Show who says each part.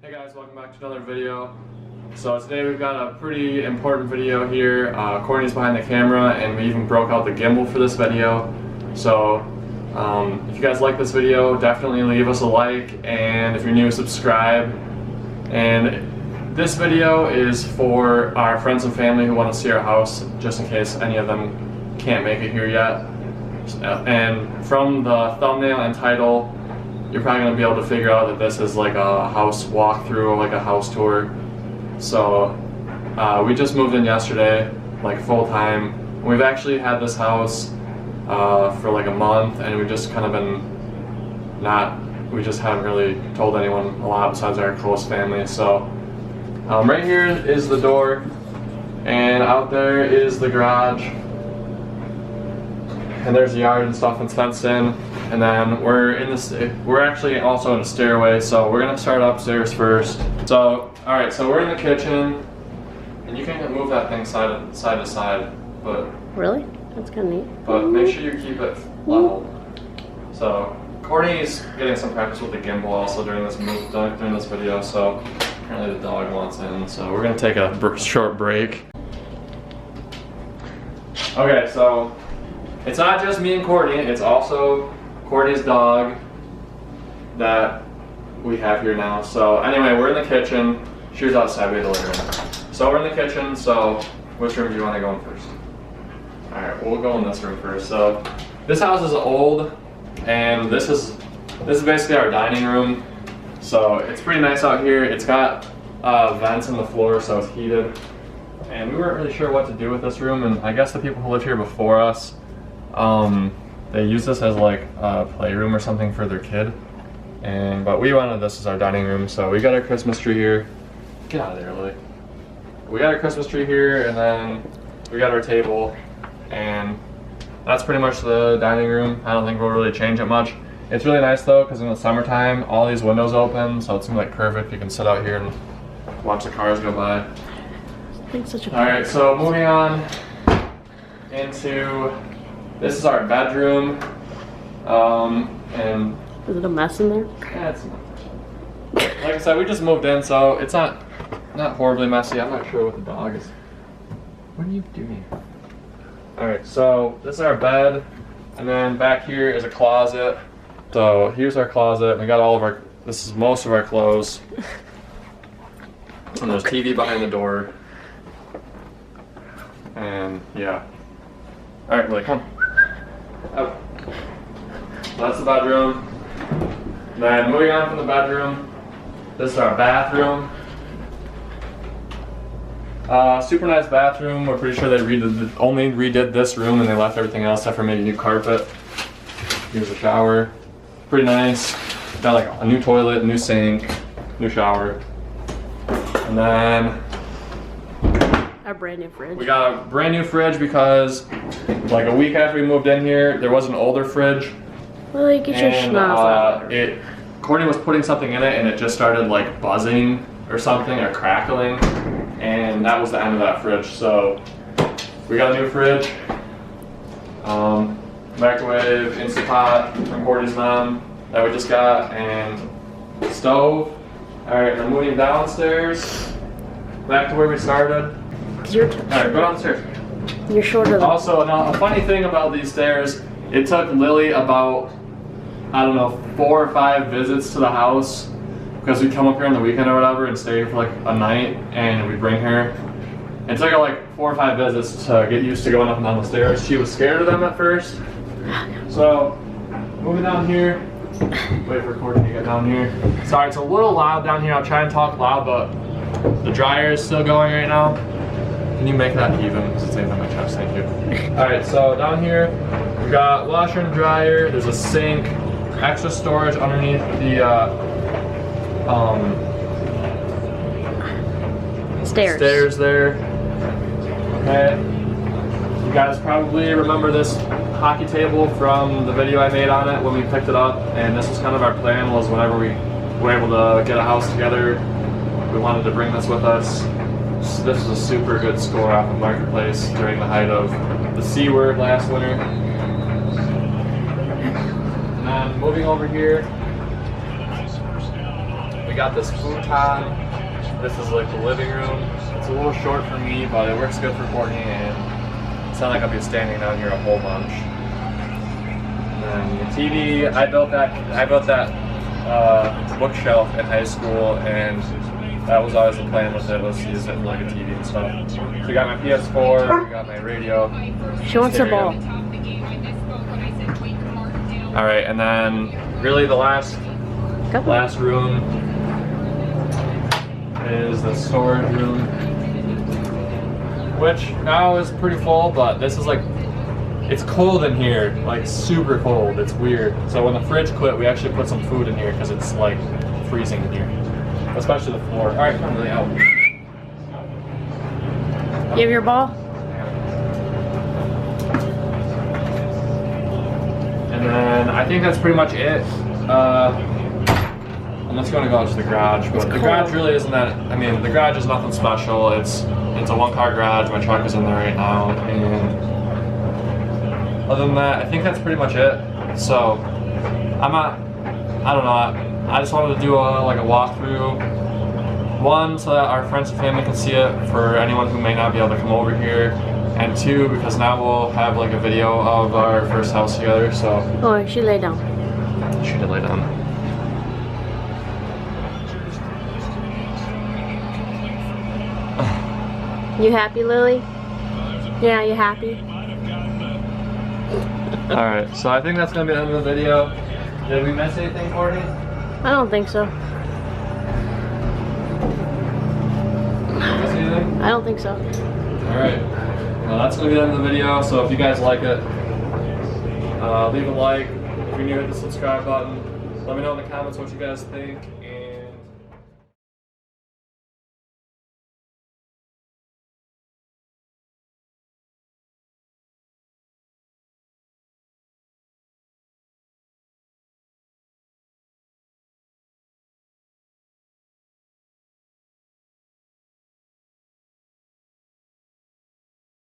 Speaker 1: Hey guys, welcome back to another video. So today we've got a pretty important video here. Courtney's behind the camera and we even broke out the gimbal for this video. So if you guys like this video, definitely leave us a like, and if you're new, subscribe. And this video is for our friends and family who want to see our house, just in case any of them can't make it here yet. And from the thumbnail and title, you're probably going to be able to figure out that this is like a house walkthrough or like a house tour. So we just moved in yesterday, like full time. We've actually had this house for like a month, and we've just kind of been we just haven't really told anyone a lot besides our close family. So right here is the door, and out there is the garage, and there's the yard and stuff, and it's fenced in. And then we're actually also in a stairway, so we're gonna start upstairs first. So, all right, so we're in the kitchen, and you can move that thing side to side, but
Speaker 2: really, that's kind of neat.
Speaker 1: But make sure you keep it level. So, Courtney's getting some practice with the gimbal also during this video. So, apparently the dog wants in, so we're gonna take a short break. Okay, so it's not just me and Courtney; it's also Courtney's dog that we have here now. So anyway, we're in the kitchen. She was outside, we had to let her in. So we're in the kitchen, so which room do you want to go in first? Alright, we'll go in this room first. So this house is old, and this is basically our dining room. So it's pretty nice out here. It's got vents in the floor, so it's heated. And we weren't really sure what to do with this room, and I guess the people who lived here before us, they use this as like a playroom or something for their kid, but we wanted this as our dining room, so we got our Christmas tree here. Get out of there, Lily. We got our Christmas tree here, and then we got our table, and that's pretty much the dining room. I don't think we'll really change it much. It's really nice though, because in the summertime, all these windows open, so it's gonna be like perfect. You can sit out here and watch the cars go by. Alright, so moving on into, this is our bedroom, and
Speaker 2: is it a mess in there?
Speaker 1: yeah, it's like I said, we just moved in, so it's not horribly messy. I'm not sure what the dog is. What are you doing? Alright, so this is our bed, and then back here is a closet. So here's our closet. We got all of our, this is most of our clothes. And there's TV behind the door. And yeah. Alright, Lily, come. Oh. So that's the bedroom. Then moving on from the bedroom, this is our bathroom. Super nice bathroom. We're pretty sure they only redid this room, and they left everything else except for maybe new carpet. Here's a shower. Pretty nice. Got like a new toilet, new sink, new shower. And then
Speaker 2: a brand new fridge. We
Speaker 1: got a brand new fridge because like a week after we moved in here, there was an older fridge.
Speaker 2: Well, you get your schnoz.
Speaker 1: Courtney was putting something in it, and it just started like buzzing or something, or crackling, and that was the end of that fridge. So we got a new fridge, microwave, Instant Pot from Courtney's mom that we just got, and stove. Alright, we're moving downstairs, back to where we started. Alright, go downstairs.
Speaker 2: You're shorter than.
Speaker 1: Also, now a funny thing about these stairs, it took Lily about, I don't know, 4 or 5 visits to the house, because we'd come up here on the weekend or whatever and stay here for like a night, and we'd bring her. It took her like 4 or 5 visits to get used to going up and down the stairs. She was scared of them at first. So, moving down here, wait for Courtney to get down here. Sorry, it's a little loud down here. I'll try and talk loud, but the dryer is still going right now. Can you make that even? It's on my chest, thank you. Alright, so down here, we got washer and dryer. There's a sink, extra storage underneath the stairs there. Okay. You guys probably remember this hockey table from the video I made on it when we picked it up, and this was kind of our plan, was whenever we were able to get a house together, we wanted to bring this with us. So this was a super good score off of Marketplace during the height of the C word last winter. And then moving over here, we got this futon. This is like the living room. It's a little short for me, but it works good for Courtney, and it's not like I'll be standing down here a whole bunch. And the TV, I built that bookshelf in high school, and that was always the plan with it, was to use it for like a TV and stuff. So we got my PS4, we got my radio.
Speaker 2: Show us the ball.
Speaker 1: Alright, and then really the last room is the storage room, which now is pretty full, but this is like, it's cold in here, like super cold. It's weird. So when the fridge quit, we actually put some food in here because it's like freezing in here, especially the floor. All right, I'm really out.
Speaker 2: You have your ball?
Speaker 1: And then I think that's pretty much it. Unless you want to go out to the garage, but the garage really isn't that. I mean, the garage is nothing special. It's a one-car garage. My truck is in there right now, and other than that, I think that's pretty much it. So I don't know. I just wanted to do like a walkthrough. One, so that our friends and family can see it for anyone who may not be able to come over here. And two, because now we'll have like a video of our first house together, so.
Speaker 2: Oh, she lay down.
Speaker 1: She did lay down.
Speaker 2: You happy, Lily? Yeah, you happy?
Speaker 1: Alright, so I think that's gonna be the end of the video. Did we miss anything, Courtney?
Speaker 2: I don't think so.
Speaker 1: Miss anything?
Speaker 2: I don't think so.
Speaker 1: Alright. Well, that's gonna be the end of the video, so if you guys like it, leave a like. If you're new, hit the subscribe button. Let me know in the comments what you guys think.